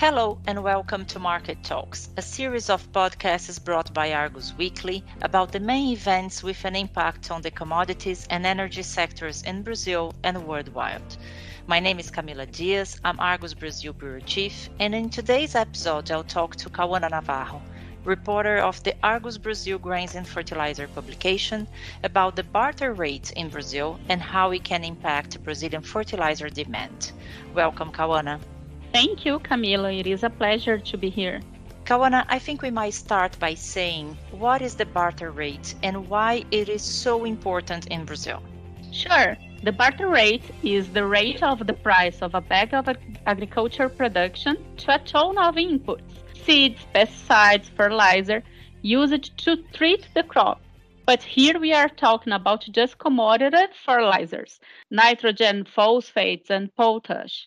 Hello and welcome to Market Talks, a series of podcasts brought by Argus Weekly about the main events with an impact on the commodities and energy sectors in Brazil and worldwide. My name is Camila Dias, I'm Argus Brazil Bureau Chief, and in today's episode I'll talk to Kauanna Navarro, reporter of the Argus Brazil Grains and Fertilizer publication, about the barter rate in Brazil and how it can impact Brazilian fertilizer demand. Welcome, Kauanna. Thank you, Camila. It is a pleasure to be here. Kauanna, I think we might start by saying what is the barter rate and why it is so important in Brazil? Sure. The barter rate is the rate of the price of a bag of agricultural production to a ton of inputs, seeds, pesticides, fertilizer, used to treat the crop. But here we are talking about just commodity fertilizers, nitrogen, phosphates, and potash.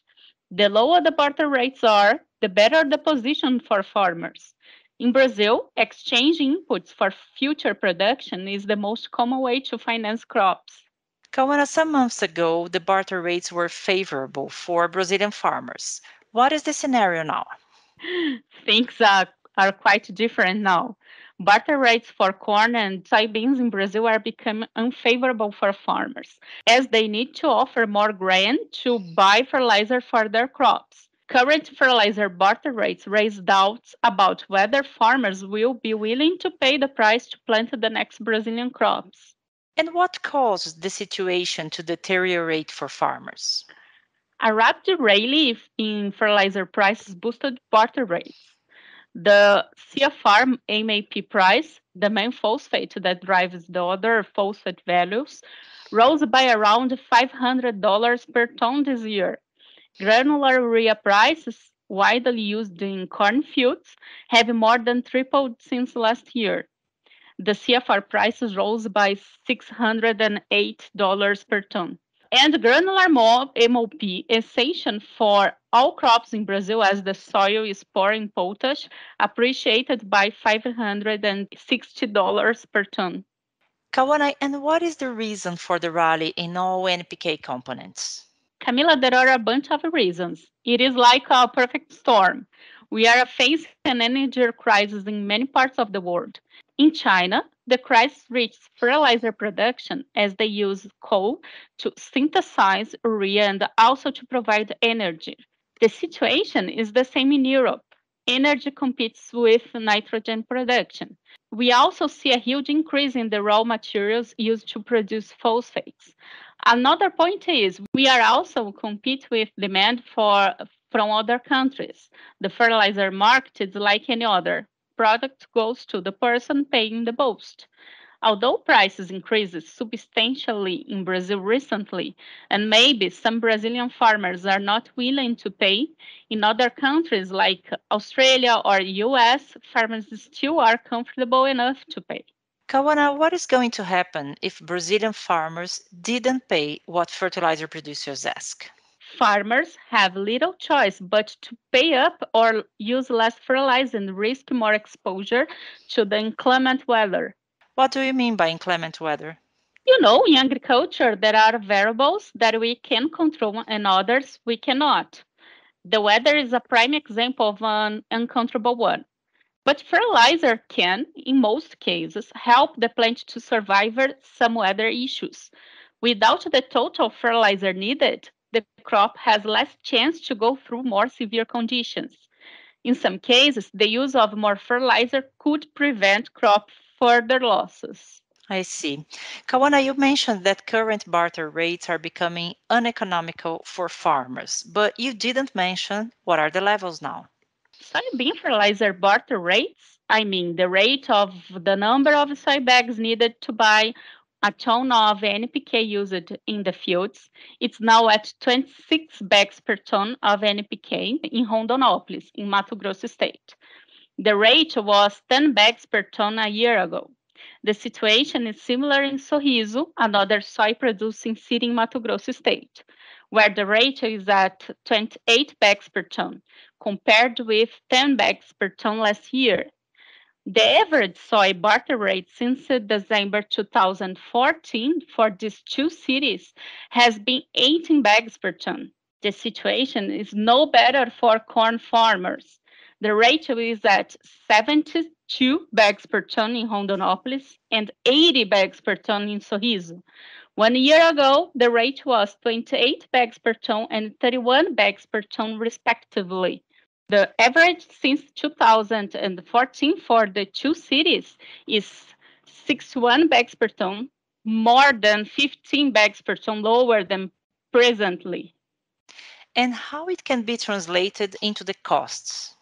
The lower the barter rates are, the better the position for farmers. In Brazil, exchanging inputs for future production is the most common way to finance crops. Kauanna, some months ago, the barter rates were favorable for Brazilian farmers. What is the scenario now? Things are quite different now. Barter rates for corn and soybeans in Brazil are becoming unfavorable for farmers, as they need to offer more grain to buy fertilizer for their crops. Current fertilizer barter rates raise doubts about whether farmers will be willing to pay the price to plant the next Brazilian crops. And what caused the situation to deteriorate for farmers? A rapid rally in fertilizer prices boosted barter rates. The CFR MAP price, the main phosphate that drives the other phosphate values, rose by around $500 per ton this year. Granular urea prices, widely used in cornfields, have more than tripled since last year. The CFR prices rose by $608 per ton. And granular MOP, essential for all crops in Brazil as the soil is poor in potash, appreciated by $560 per ton. Kauanna, and what is the reason for the rally in all NPK components? Camila, there are a bunch of reasons. It is like a perfect storm. We are facing an energy crisis in many parts of the world. In China, the crisis reached fertilizer production as they use coal to synthesize urea and also to provide energy. The situation is the same in Europe. Energy competes with nitrogen production. We also see a huge increase in the raw materials used to produce phosphates. Another point is we are also compete with demand from other countries. The fertilizer market is like any other. Product goes to the person paying the most. Although prices increased substantially in Brazil recently, and maybe some Brazilian farmers are not willing to pay, in other countries like Australia or US, farmers still are comfortable enough to pay. Kauanna, what is going to happen if Brazilian farmers didn't pay what fertilizer producers ask? Farmers have little choice but to pay up or use less fertilizer and risk more exposure to the inclement weather. What do you mean by inclement weather? In agriculture, there are variables that we can control and others we cannot. The weather is a prime example of an uncontrollable one. But fertilizer can, in most cases, help the plant to survive some weather issues. Without the total fertilizer needed, the crop has less chance to go through more severe conditions. In some cases, the use of more fertilizer could prevent crop further losses. I see. Kauanna, you mentioned that current barter rates are becoming uneconomical for farmers, but you didn't mention what are the levels now. Soybean fertilizer barter rates, I mean the rate of the number of soy bags needed to buy a ton of NPK used in the fields, it's now at 26 bags per ton of NPK in Rondonópolis, in Mato Grosso state. The rate was 10 bags per ton a year ago. The situation is similar in Sorriso, another soy-producing city in Mato Grosso state, where the rate is at 28 bags per ton, compared with 10 bags per ton last year. The average soy barter rate since December 2014 for these two cities has been 18 bags per ton. The situation is no better for corn farmers. The ratio is at 72 bags per ton in Rondonópolis and 80 bags per ton in Sorriso. 1 year ago, the rate was 28 bags per ton and 31 bags per ton, respectively. The average since 2014 for the two cities is 61 bags per ton, more than 15 bags per ton lower than presently. And how it can be translated into the costs?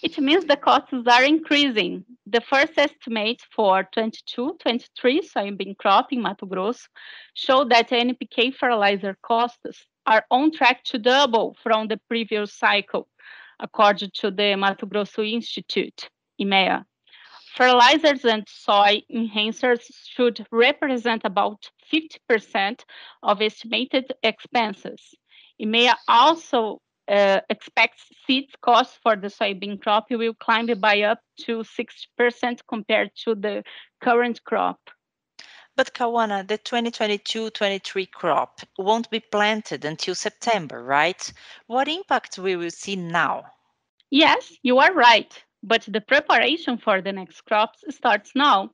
It means the costs are increasing. The first estimate for 22-23 soybean crop in Mato Grosso show that NPK fertilizer costs are on track to double from the previous cycle, according to the Mato Grosso Institute, IMEA. Fertilizers and soil enhancers should represent about 50% of estimated expenses. IMEA also expects seeds costs for the soybean crop will climb by up to 60% compared to the current crop. But Kauanna, the 2022-23 crop won't be planted until September, right? What impact will we see now? Yes, you are right, but the preparation for the next crops starts now.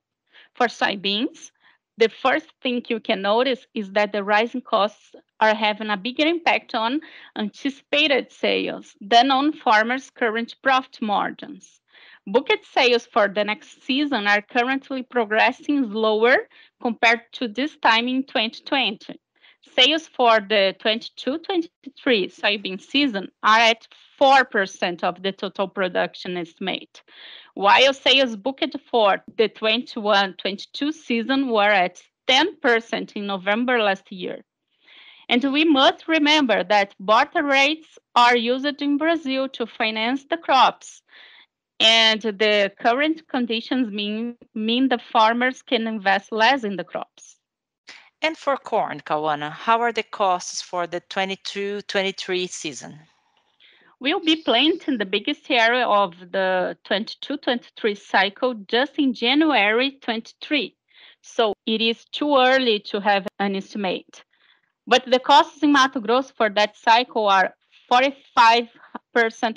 For soybeans, the first thing you can notice is that the rising costs are having a bigger impact on anticipated sales than on farmers' current profit margins. Booked sales for the next season are currently progressing slower compared to this time in 2020. Sales for the 22-23 soybean season are at 4% of the total production estimate, while sales booked for the 21-22 season were at 10% in November last year. And we must remember that barter rates are used in Brazil to finance the crops, and the current conditions mean the farmers can invest less in the crops. And for corn, Kauanna, how are the costs for the 22-23 season? We'll be planting the biggest area of the 22-23 cycle just in January 23. So it is too early to have an estimate. But the costs in Mato Grosso for that cycle are 45%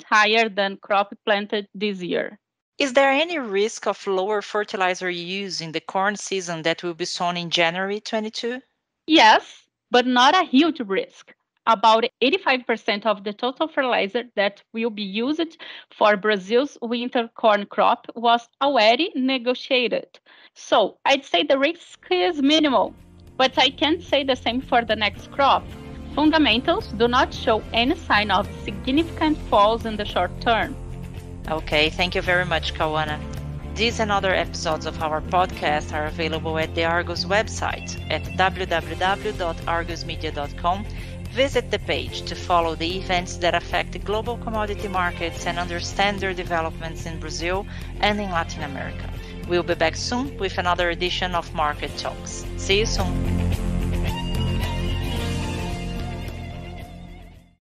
higher than crop planted this year. Is there any risk of lower fertilizer use in the corn season that will be sown in January 22? Yes, but not a huge risk. About 85% of the total fertilizer that will be used for Brazil's winter corn crop was already negotiated. So I'd say the risk is minimal, but I can't say the same for the next crop. Fundamentals do not show any sign of significant falls in the short term. Okay, thank you very much, Kauanna. These and other episodes of our podcast are available at the Argos website at www.argosmedia.com. Visit the page to follow the events that affect the global commodity markets and understand their developments in Brazil and in Latin America. We'll be back soon with another edition of Market Talks. See you soon.